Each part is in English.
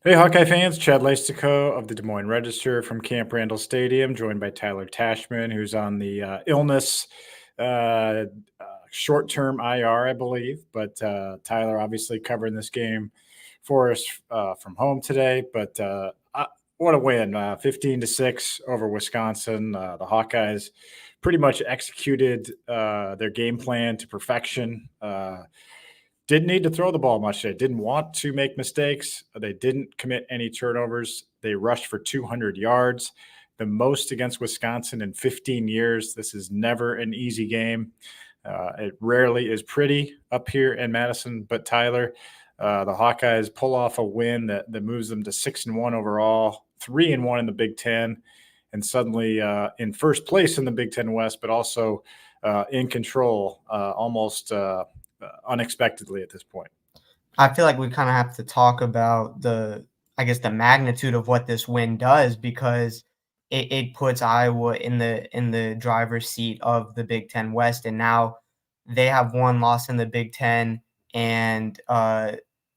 Hey, Hawkeye fans, Chad Leistikow of the Des Moines Register from Camp Randall Stadium, joined by Tyler Tachman, who's on the illness uh, short-term IR, I believe. But Tyler obviously covering this game for us from home today. But what a win, 15-6 over Wisconsin. The Hawkeyes pretty much executed their game plan to perfection. Didn't need to throw the ball much. They didn't want to make mistakes. They didn't commit any turnovers. They rushed for 200 yards, the most against Wisconsin in 15 years. This is never an easy game. It rarely is pretty up here in Madison. But Tyler, the Hawkeyes pull off a win that moves them to 6-1 overall, 3-1 in the Big Ten, and suddenly in first place in the Big Ten West, but also in control almost unexpectedly at this point. I feel like we kind of have to talk about the magnitude of what this win does, because it puts Iowa in the driver's seat of the Big Ten West, and now they have one loss in the Big Ten, and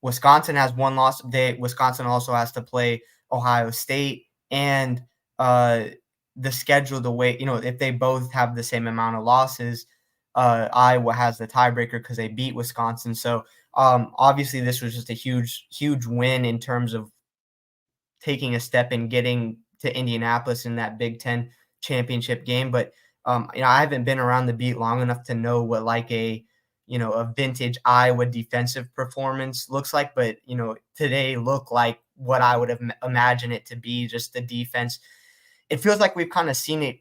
Wisconsin has one loss. Wisconsin also has to play Ohio State, and the schedule, the way, if they both have the same amount of losses, Iowa has the tiebreaker because they beat Wisconsin. So obviously this was just a huge win in terms of taking a step and getting to Indianapolis in that Big Ten championship game. But I haven't been around the beat long enough to know what like a vintage Iowa defensive performance looks like. But today looked like what I would have imagined it to be. Just the defense. It feels like we've kind of seen it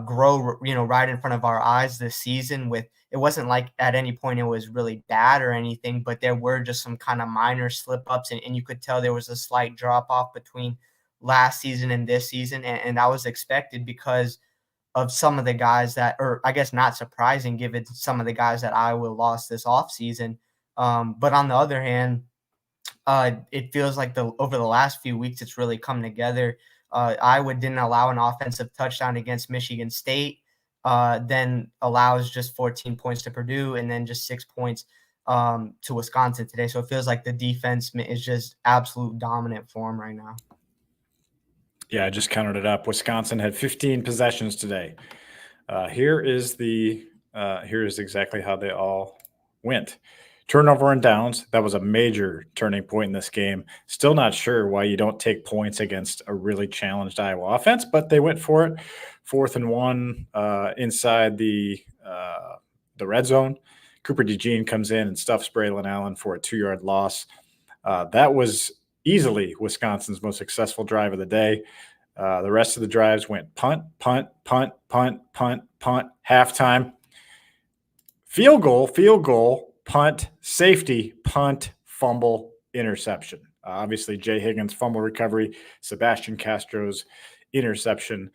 grow, right in front of our eyes this season. With it wasn't like at any point it was really bad or anything, but there were just some kind of minor slip ups, and you could tell there was a slight drop off between last season and this season, and that was expected because of some of the guys that, or I guess not surprising given some of the guys that Iowa lost this offseason. But on the other hand, it feels like over the last few weeks it's really come together. Iowa didn't allow an offensive touchdown against Michigan State, then allows just 14 points to Purdue, and then just 6 points to Wisconsin today. So it feels like the defense is just absolute dominant form right now. Yeah, I just counted it up. Wisconsin had 15 possessions today. Here is exactly how they all went. Turnover and downs, that was a major turning point in this game. Still not sure why you don't take points against a really challenged Iowa offense, but they went for it. 4th and 1 inside the red zone. Cooper DeJean comes in and stuffs Braylon Allen for a 2-yard loss. That was easily Wisconsin's most successful drive of the day. The rest of the drives went punt, punt, punt, punt, punt, punt, halftime, field goal, punt, safety, punt, fumble, interception. Obviously, Jay Higgins' fumble recovery, Sebastian Castro's interception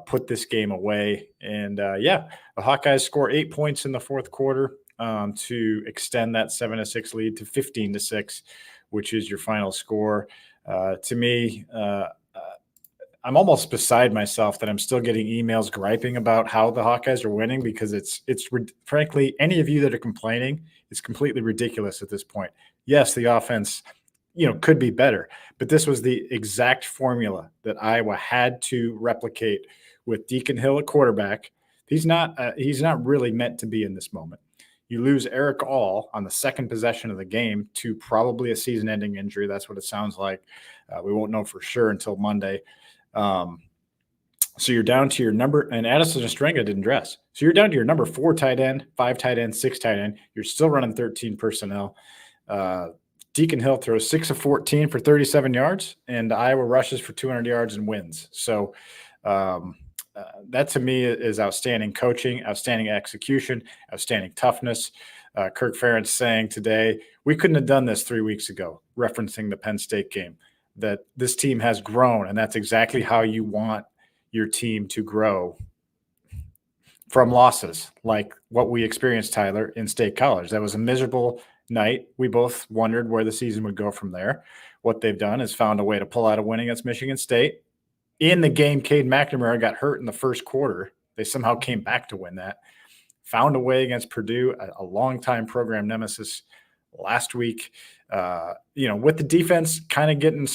put this game away. And, the Hawkeyes score 8 points in the fourth quarter to extend that 7-6 lead to 15-6, which is your final score. To me, I'm almost beside myself that I'm still getting emails griping about how the Hawkeyes are winning, because it's frankly, any of you that are complaining, it's completely ridiculous at this point. Yes, the offense, could be better, but this was the exact formula that Iowa had to replicate with Deacon Hill at quarterback. He's not really meant to be in this moment. You lose Eric All on the second possession of the game to probably a season-ending injury. That's what it sounds like. We won't know for sure until Monday. So you're down to your number, and Addison Ostrenga didn't dress. So you're down to your number 4 tight end, 5 tight end, 6 tight end. You're still running 13 personnel. Deacon Hill throws 6 of 14 for 37 yards, and Iowa rushes for 200 yards and wins. So that to me is outstanding coaching, outstanding execution, outstanding toughness. Kirk Ferentz saying today, we couldn't have done this 3 weeks ago, referencing the Penn State game, that this team has grown, and that's exactly how you want your team to grow from losses like what we experienced, Tyler, in State College. That was a miserable night. We both wondered where the season would go from there. What they've done is found a way to pull out a win against Michigan State. In the game, Cade McNamara got hurt in the first quarter. They somehow came back to win that. Found a way against Purdue, a longtime program nemesis last week. With the defense kind of getting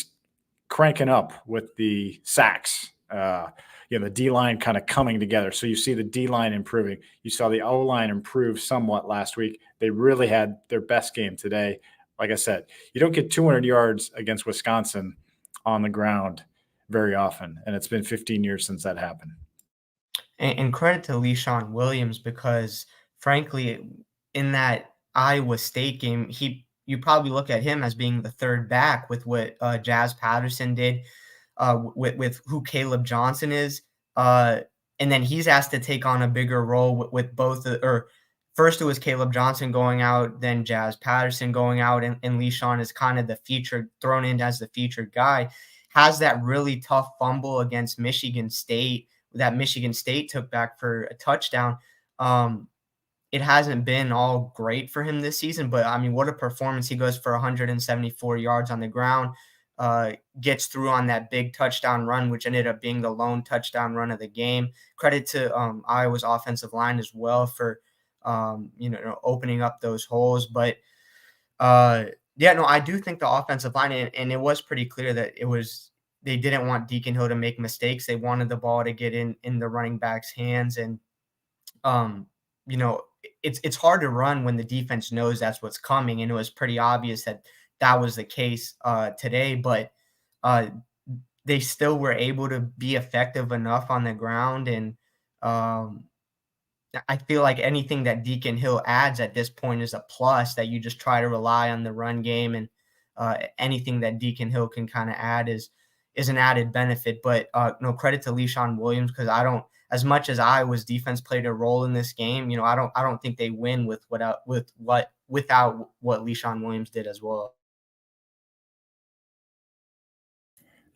cranking up with the sacks. The D-line kind of coming together. So you see the D-line improving. You saw the O-line improve somewhat last week. They really had their best game today. Like I said, you don't get 200 yards against Wisconsin on the ground very often, and it's been 15 years since that happened. And credit to Leishon Williams because, frankly, in that Iowa State game, you probably look at him as being the third back with what Jazz Patterson did, with who Caleb Johnson is, and then he's asked to take on a bigger role with both. Or first it was Caleb Johnson going out, then Jazz Patterson going out, and Leishon is kind of the featured, thrown in as the featured guy. Has that really tough fumble against Michigan State that Michigan State took back for a touchdown. It hasn't been all great for him this season, but I mean, what a performance. He goes for 174 yards on the ground, gets through on that big touchdown run, which ended up being the lone touchdown run of the game. Credit to Iowa's offensive line as well for, opening up those holes. But I do think the offensive line, and it was pretty clear that they didn't want Deacon Hill to make mistakes. They wanted the ball to get in the running back's hands. And, it's hard to run when the defense knows that's what's coming. And it was pretty obvious that was the case today, but they still were able to be effective enough on the ground. And I feel like anything that Deacon Hill adds at this point is a plus, that you just try to rely on the run game, and anything that Deacon Hill can kind of add is an added benefit. But credit to Leishon Williams, because as much as Iowa's defense played a role in this game, I don't think they win without what Leishon Williams did as well.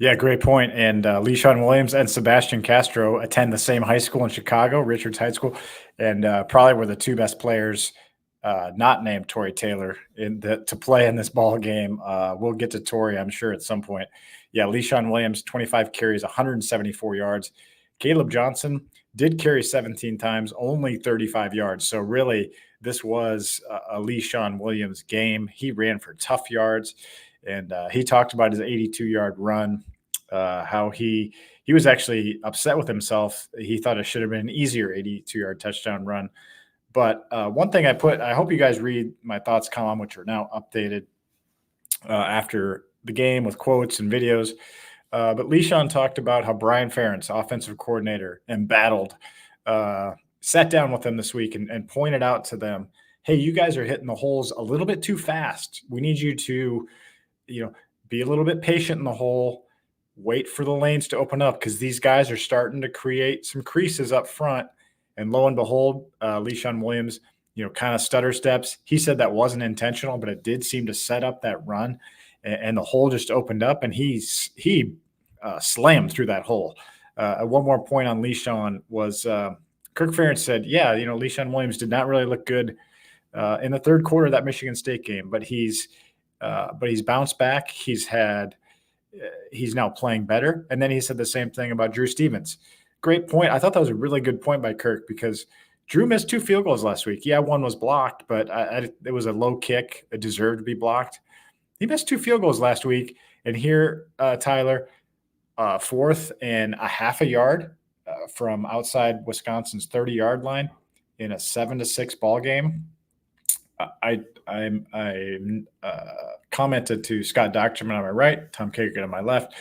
Yeah, great point. And Leishon Williams and Sebastian Castro attend the same high school in Chicago, Richards High School, and probably were the two best players, not named Tory Taylor, to play in this ball game. We'll get to Tory, I'm sure, at some point. Yeah, Leishon Williams, 25 carries, 174 yards. Caleb Johnson did carry 17 times, only 35 yards. So really, this was a Leishon Williams game. He ran for tough yards. And he talked about his 82-yard run, how he was actually upset with himself. He thought it should have been an easier 82-yard touchdown run. But one thing I hope you guys read my thoughts column, which are now updated after the game with quotes and videos. But Leishon talked about how Brian Ferentz, offensive coordinator, embattled, sat down with them this week and pointed out to them, hey, you guys are hitting the holes a little bit too fast. We need you to be a little bit patient in the hole, wait for the lanes to open up, because these guys are starting to create some creases up front. And lo and behold, Leishon Williams, kind of stutter steps. He said that wasn't intentional, but it did seem to set up that run, and the hole just opened up, and he slammed through that hole. One more point on Leishon was Kirk Ferentz said, Leishon Williams did not really look good in the third quarter of that Michigan State game, but he's bounced back. He's now playing better. And then he said the same thing about Drew Stevens. Great point. I thought that was a really good point by Kirk, because Drew missed 2 field goals last week. Yeah, one was blocked, but it was a low kick. It deserved to be blocked. He missed 2 field goals last week. And here, Tyler, 4th and a half a yard from outside Wisconsin's 30-yard line in a 7-6 ball game. I commented to Scott Dochterman on my right, Tom Kagan on my left.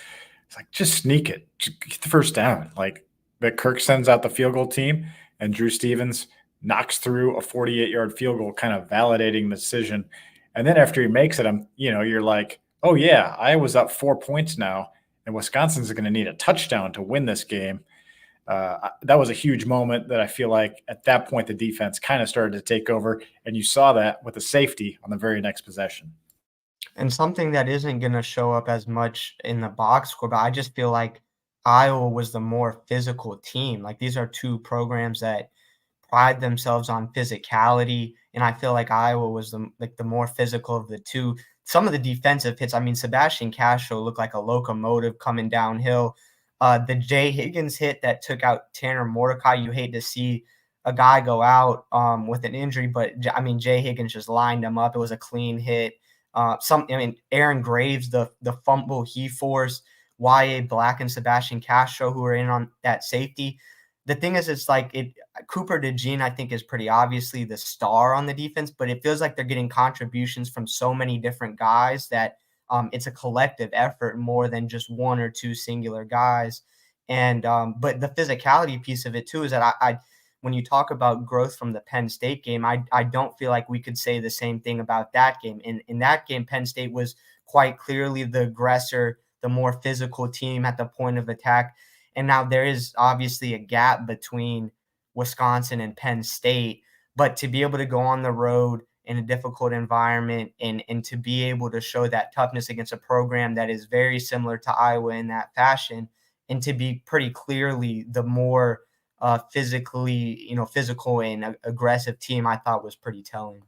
It's like, just sneak it, just get the first down. Like, that Kirk sends out the field goal team, and Drew Stevens knocks through a 48-yard field goal, kind of validating the decision. And then after he makes it, you're like, oh yeah, Iowa's up 4 points now, and Wisconsin's going to need a touchdown to win this game. That was a huge moment that I feel like at that point the defense kind of started to take over, and you saw that with the safety on the very next possession. And something that isn't going to show up as much in the box score, but I just feel like Iowa was the more physical team. Like, these are two programs that pride themselves on physicality, and I feel like Iowa was the more physical of the two. Some of the defensive hits, I mean, Sebastian Castro looked like a locomotive coming downhill. The Jay Higgins hit that took out Tanner Mordecai, you hate to see a guy go out with an injury, but I mean, Jay Higgins just lined him up. It was a clean hit. Aaron Graves, the fumble he forced Y.A. Black and Sebastian Castro, who are in on that safety. The thing is, it's like Cooper DeJean, I think, is pretty obviously the star on the defense, but it feels like they're getting contributions from so many different guys that it's a collective effort more than just one or two singular guys. And but the physicality piece of it too is that I when you talk about growth from the Penn State game, I don't feel like we could say the same thing about that game. In that game, Penn State was quite clearly the aggressor, the more physical team at the point of attack. And now there is obviously a gap between Wisconsin and Penn State, but to be able to go on the road in a difficult environment and to be able to show that toughness against a program that is very similar to Iowa in that fashion, and to be pretty clearly the more physical and aggressive team, I thought was pretty telling.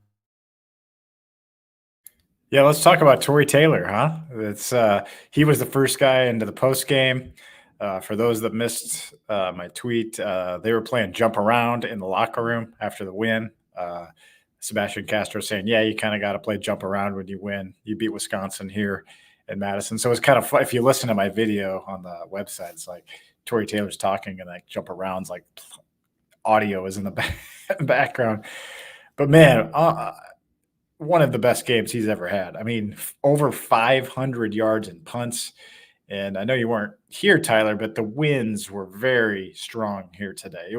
Yeah, let's talk about Tory Taylor, huh? It's he was the first guy into the post game. For those that missed my tweet, they were playing jump around in the locker room after the win. Sebastian Castro saying, "Yeah, you kind of got to play jump around when you win. You beat Wisconsin here in Madison." So it's kind of fun. If you listen to my video on the website, it's like Tory Taylor's talking and like jump arounds, like audio is in the background. But man, one of the best games he's ever had. I mean, over 500 yards in punts. And I know you weren't here, Tyler, but the winds were very strong here today.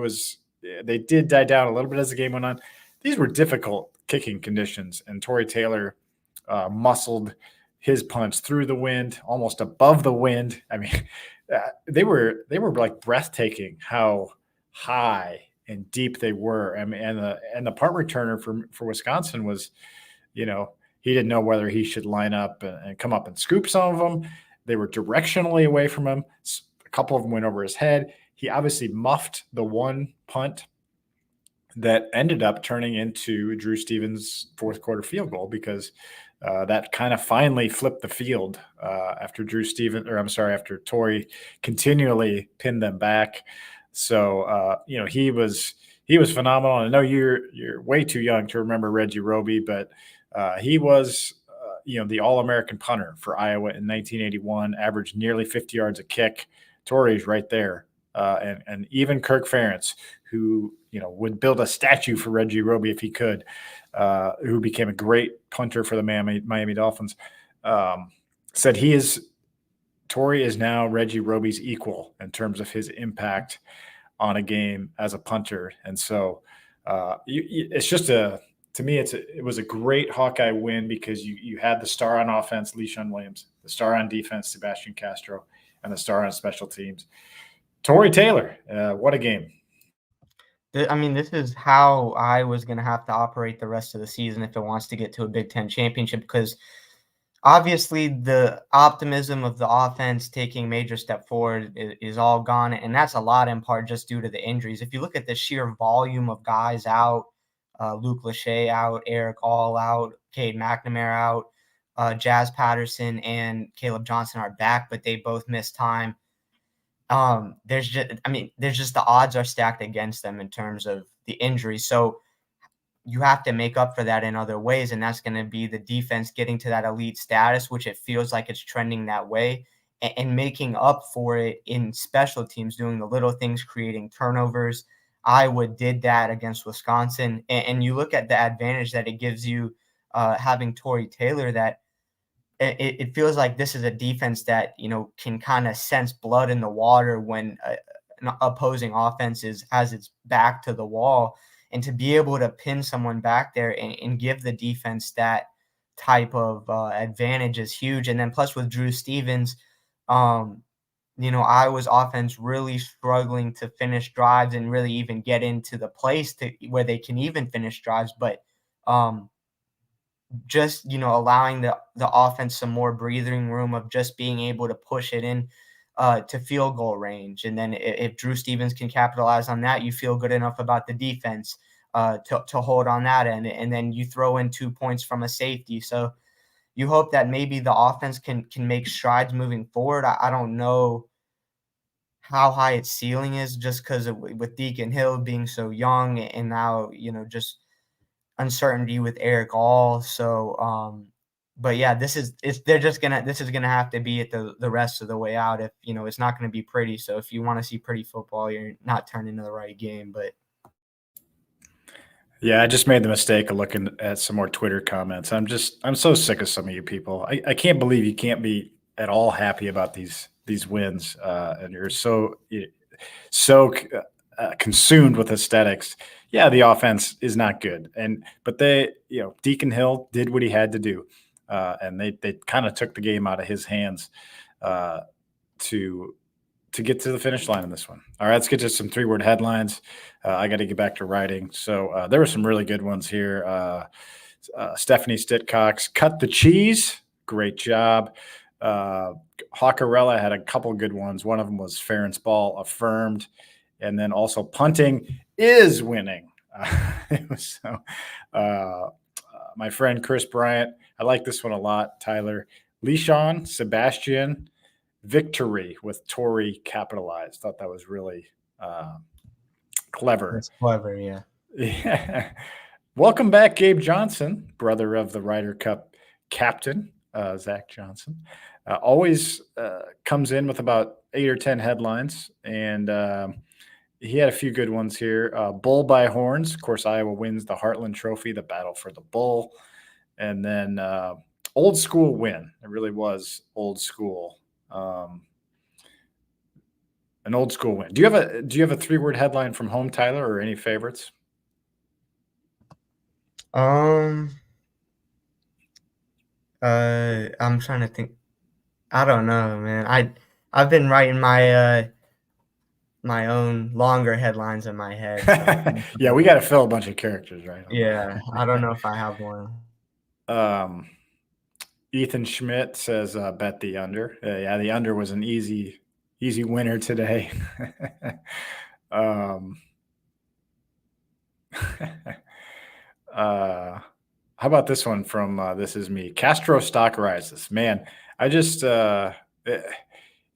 They did die down a little bit as the game went on. These were difficult kicking conditions, and Tory Taylor muscled his punts through the wind, almost above the wind. I mean, they were like breathtaking how high and deep they were. I mean, and the punt returner for Wisconsin was, he didn't know whether he should line up and come up and scoop some of them. They were directionally away from him. A couple of them went over his head. He obviously muffed the one punt that ended up turning into Drew Stevens' fourth quarter field goal, because that kind of finally flipped the field after after Tory continually pinned them back. So he was phenomenal. I know you're way too young to remember Reggie Roby, but he was the All-American punter for Iowa in 1981, averaged nearly 50 yards a kick. Tory's right there. And even Kirk Ferentz, who would build a statue for Reggie Roby if he could, who became a great punter for the Miami Dolphins, said Tory is now Reggie Roby's equal in terms of his impact on a game as a punter. And so it's just to me, it was a great Hawkeye win, because you had the star on offense, Leishon Williams, the star on defense, Sebastian Castro, and the star on special teams, Tory Taylor. What a game. I mean, this is how I was going to have to operate the rest of the season if it wants to get to a Big Ten championship, because obviously the optimism of the offense taking major step forward is all gone, and that's a lot in part just due to the injuries. If you look at the sheer volume of guys out, Luke Lachey out, Eric All out, Cade McNamara out, Jazz Patterson and Caleb Johnson are back, but they both missed time. There's just the odds are stacked against them in terms of the injury. So you have to make up for that in other ways, and that's going to be the defense getting to that elite status, which it feels like it's trending that way, and making up for it in special teams, doing the little things, creating turnovers. Iowa did that against Wisconsin, and you look at the advantage that it gives you having Tory Taylor, that it feels like this is a defense that can kind of sense blood in the water when an opposing offense has its back to the wall, and to be able to pin someone back there and give the defense that type of advantage is huge. And then plus with Drew Stevens, Iowa's offense really struggling to finish drives and really even get into the place to where they can even finish drives, but just allowing the offense some more breathing room of just being able to push it in to field goal range. And then if Drew Stevens can capitalize on that, you feel good enough about the defense to hold on that end, and then you throw in 2 points from a safety. So you hope that maybe the offense can make strides moving forward. I don't know how high its ceiling is, just because with Deacon Hill being so young, and now just uncertainty with Eric All. So But yeah, this is gonna have to be it the rest of the way out. If it's not gonna be pretty. So if you want to see pretty football, you're not turning to the right game. But Yeah, I just made the mistake of looking at some more Twitter comments. I'm so sick of some of you people. I can't believe you can't be at all happy about these wins, and you're so consumed with aesthetics. Yeah, the offense is not good, but Deacon Hill did what he had to do, and they kind of took the game out of his hands to get to the finish line in this one. All right, let's get to some 3-word headlines. I got to get back to writing. So there were some really good ones here. Stephanie Stitcox, cut the cheese. Great job. Hawkerella had a couple good ones. One of them was Ferentz Ball affirmed. And then also punting is winning. My friend Chris Bryant, I like this one a lot, Tyler. Leishon, Sebastian, victory with Tory capitalized. Thought that was really clever. that's clever, yeah. Yeah. Welcome back, Gabe Johnson, brother of the Ryder Cup captain, Zach Johnson. Always comes in with about 8 or 10 headlines, and he had a few good ones here. Bull by horns. Of course, Iowa wins the Heartland Trophy, the battle for the bull. And then old school win. It really was old school. An old school win. Do you have a 3-word headline from home, Tyler, or any favorites? I'm trying to think. I don't know, man. I've been writing my my own longer headlines in my head. So Yeah, we got to fill a bunch of characters, right? yeah, I don't know if I have one. Ethan Schmidt says bet the under. Yeah, the under was an easy winner today. How about this one from This Is Me? Castro stock rises. Man, I just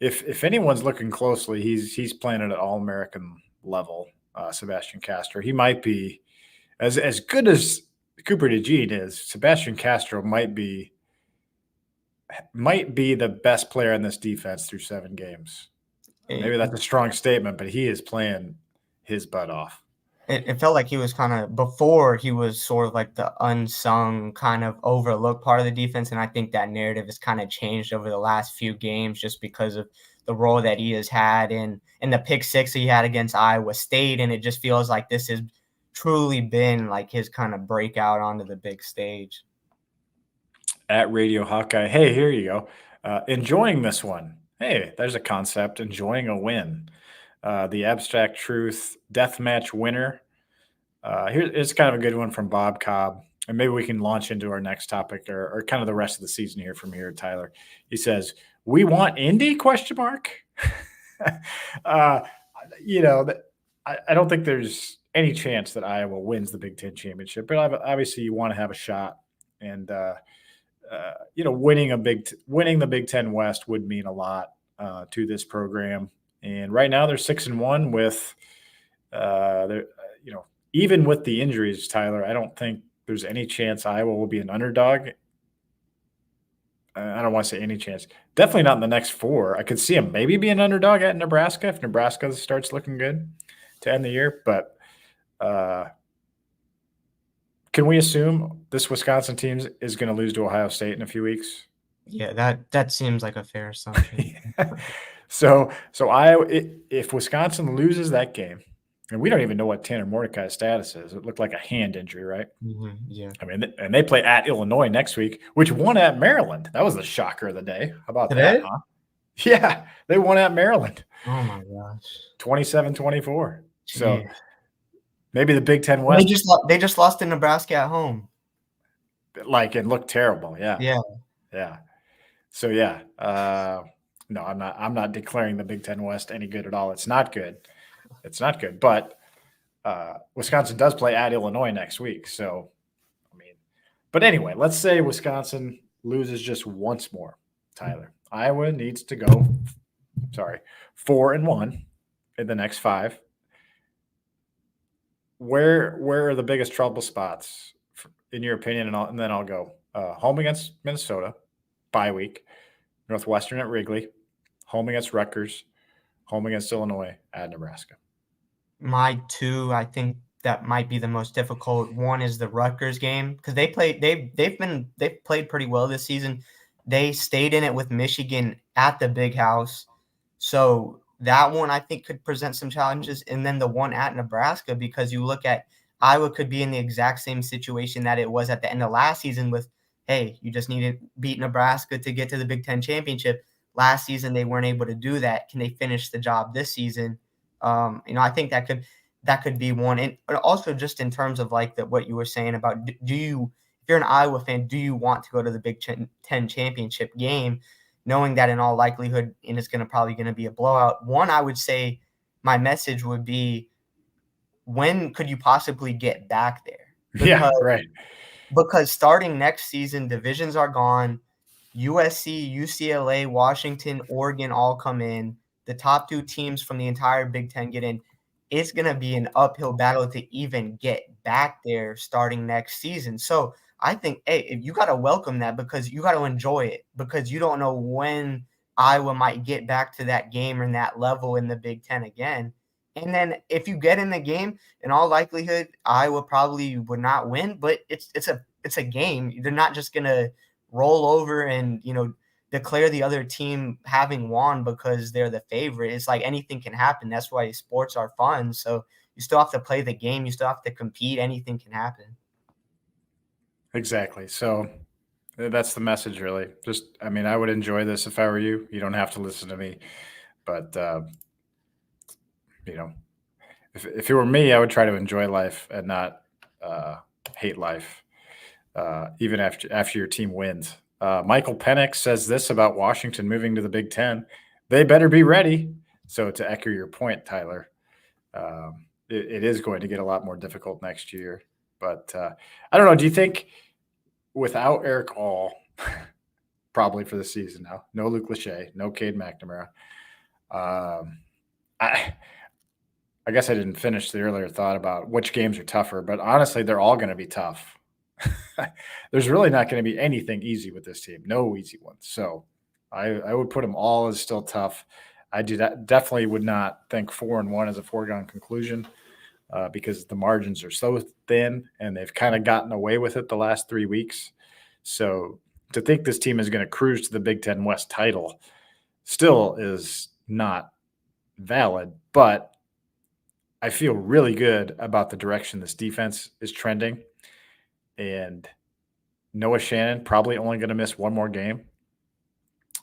if anyone's looking closely, he's playing at an All-American level. Sebastian Castro. He might be as good as Cooper DeJean is. Sebastian Castro might be the best player in this defense through 7 games. Maybe that's a strong statement, but he is playing his butt off. It felt like he was kind of, before he was sort of like the unsung, kind of overlooked part of the defense, and I think that narrative has kind of changed over the last few games just because of the role that he has had in the pick 6 he had against Iowa State, and it just feels like this has truly been like his kind of breakout onto the big stage. At Radio Hawkeye, hey, here you go. Enjoying this one. Hey, there's a concept, enjoying a win. The Abstract Truth Deathmatch winner. Here's kind of a good one from Bob Cobb, and maybe we can launch into our next topic or kind of the rest of the season here from here, Tyler. He says, "We want Indy?" ? I don't think there's any chance that Iowa wins the Big Ten championship, but obviously you want to have a shot, and winning the Big Ten West would mean a lot to this program. And right now they're 6-1 with, even with the injuries, Tyler. I don't think there's any chance Iowa will be an underdog. I don't want to say any chance. Definitely not in the next 4. I could see them maybe be an underdog at Nebraska if Nebraska starts looking good to end the year. But can we assume this Wisconsin team is going to lose to Ohio State in a few weeks? Yeah, that seems like a fair assumption. So Iowa, if Wisconsin loses that game, and we don't even know what Tanner Mordecai's status is. It looked like a hand injury, right? Mm-hmm, yeah. I mean, and they play at Illinois next week, which won at Maryland. That was the shocker of the day. How about Today? that, huh? Yeah, they won at Maryland. Oh my gosh. 27-24. So Jeez. maybe the Big Ten West. They just lost to Nebraska at home. It looked terrible. Yeah. Yeah. Yeah. So yeah. No, I'm not declaring the Big Ten West any good at all. It's not good. But Wisconsin does play at Illinois next week. So, but anyway, let's say Wisconsin loses just once more, Tyler. Iowa needs to go, 4-1 in the next 5. Where are the biggest trouble spots, in your opinion? And then I'll go. home against Minnesota, bye week, Northwestern at Wrigley, home against Rutgers, home against Illinois, at Nebraska. My two, I think that might be the most difficult. One is the Rutgers game because they've played pretty well this season. They stayed in it with Michigan at the Big House, so that one I think could present some challenges. And then the one at Nebraska, because you look at Iowa could be in the exact same situation that it was at the end of last season with, hey, you just need to beat Nebraska to get to the Big Ten championship. Last season they weren't able to do that. Can they finish the job this season? I think that could be one. And also just in terms of like what you were saying about if you're an Iowa fan, do you want to go to the Big Ten championship game, knowing that in all likelihood, and it's probably going to be a blowout? One, I would say my message would be, when could you possibly get back there? Yeah, right. Because starting next season, divisions are gone. USC, UCLA, Washington, Oregon all come in. The top two teams from the entire Big Ten get in. It's going to be an uphill battle to even get back there starting next season. So I think, hey, you got to welcome that, because you got to enjoy it, because you don't know when Iowa might get back to that game or that level in the Big Ten again. And then if you get in the game, in all likelihood, Iowa probably would not win, but it's a game. They're not just going to roll over and, declare the other team having won because they're the favorite. It's like anything can happen. That's why sports are fun. So you still have to play the game. You still have to compete. Anything can happen. Exactly. So that's the message, really. I would enjoy this if I were you. You don't have to listen to me. But, if it were me, I would try to enjoy life and not hate life, even after your team wins. Michael Penix says this about Washington moving to the Big Ten: they better be ready. So to echo your point, Tyler, it is going to get a lot more difficult next year. But I don't know. Do you think without Eric All, probably for the season now, no Luke Lachey, no Cade McNamara, I guess I didn't finish the earlier thought about which games are tougher, but honestly, they're all going to be tough. There's really not going to be anything easy with this team. No easy ones. So I would put them all as still tough. I definitely would not think 4-1 as a foregone conclusion because the margins are so thin and they've kind of gotten away with it the last 3 weeks. So to think this team is going to cruise to the Big Ten West title still is not valid, but I feel really good about the direction this defense is trending. And Noah Shannon probably only going to miss one more game.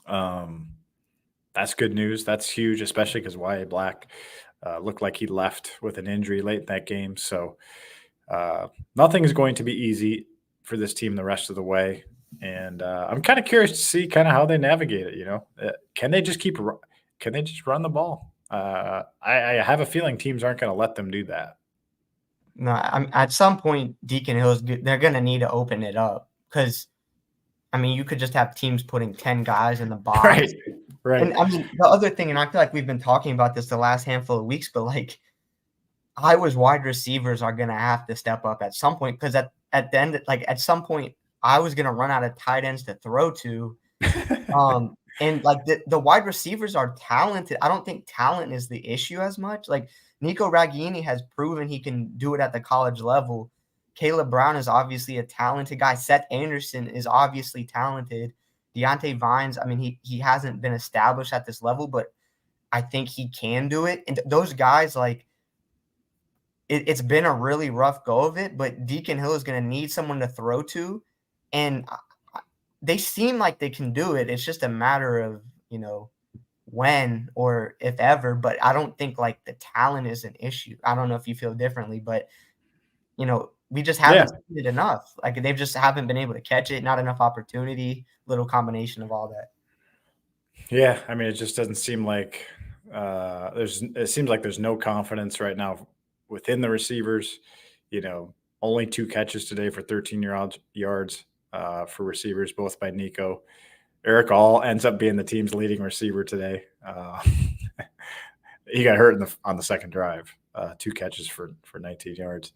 That's good news. That's huge, especially because Y.A. Black looked like he left with an injury late in that game. So nothing is going to be easy for this team the rest of the way. And I'm kind of curious to see kind of how they navigate it. Can they just run the ball? I have a feeling teams aren't going to let them do that. No, at some point, Deacon Hill's they're going to need to open it up, because, you could just have teams putting 10 guys in the box. Right. And the other thing, and I feel like we've been talking about this the last handful of weeks, but like Iowa's wide receivers are going to have to step up at some point, because at the end, like at some point, I was going to run out of tight ends to throw to. And like the wide receivers are talented. I don't think talent is the issue as much. Like Nico Ragaini has proven he can do it at the college level. Caleb Brown is obviously a talented guy. Seth Anderson is obviously talented. Deontay Vines, he hasn't been established at this level, but I think he can do it. And those guys, like, it's been a really rough go of it, but Deacon Hill is going to need someone to throw to. And they seem like they can do it. It's just a matter of, when or if ever, but I don't think like the talent is an issue. I don't know if you feel differently, but we just haven't seen it enough. Like they just haven't been able to catch it. Not enough opportunity, little combination of all that. Yeah. It just doesn't seem like it seems like there's no confidence right now within the receivers. Only 2 catches today for 13 yards for receivers, both by Nico. Eric All ends up being the team's leading receiver today. He got hurt on the second drive, 2 catches for 19 yards.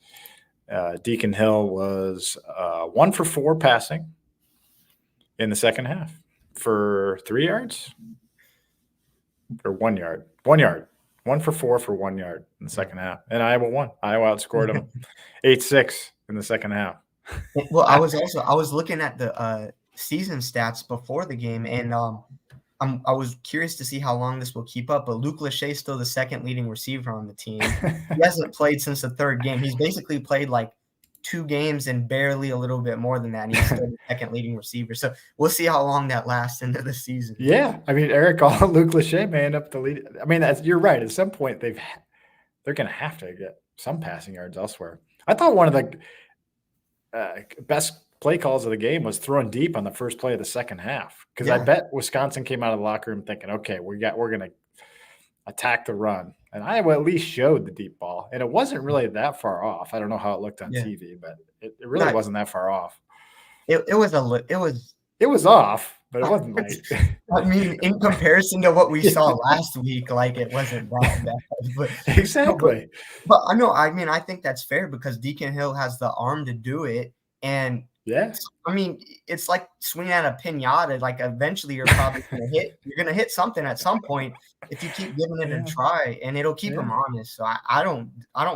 Deacon Hill was 1 for 4 passing, in the second half for 3 yards or 1 yard. 1 yard. 1 for 4 for 1 yard in the second half. And Iowa won. Iowa outscored them 8-6 in the second half. Well, I was looking at the season stats before the game, and I was curious to see how long this will keep up. But Luke Lachey's still the second leading receiver on the team. He hasn't played since the third game. He's basically played like 2 games and barely a little bit more than that. And he's still the second leading receiver. So we'll see how long that lasts into the season. Yeah, I mean, Eric, all Luke Lachey may end up the lead. I mean, you're right. At some point, they're going to have to get some passing yards elsewhere. I thought one of the best play calls of the game was throwing deep on the first play of the second half, because I bet Wisconsin came out of the locker room thinking, okay, we're going to attack the run, and Iowa at least showed the deep ball, and it wasn't really that far off. I don't know how it looked on TV, but it really wasn't that far off. It was off, but it wasn't like. I mean, in comparison to what we saw last week, like it wasn't that bad. But, exactly. But I know. I mean, I think that's fair because Deacon Hill has the arm to do it, and I mean, it's like swinging at a pinata. Like eventually, you're probably going to hit. You're going to hit something at some point if you keep giving it a try, and it'll keep him honest. So I don't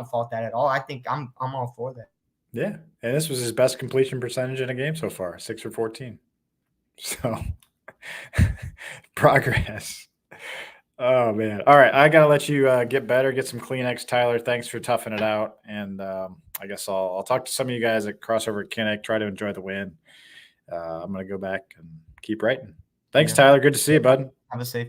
fault that at all. I think I'm all for that. Yeah, and this was his best completion percentage in a game so far, 6 for 14. So progress. Oh man. All right. I got to let you get better, get some Kleenex, Tyler. Thanks for toughing it out. And I guess I'll talk to some of you guys at Crossover Kinnick, try to enjoy the win. I'm going to go back and keep writing. Thanks, Tyler. Good to see you, bud. Have a safe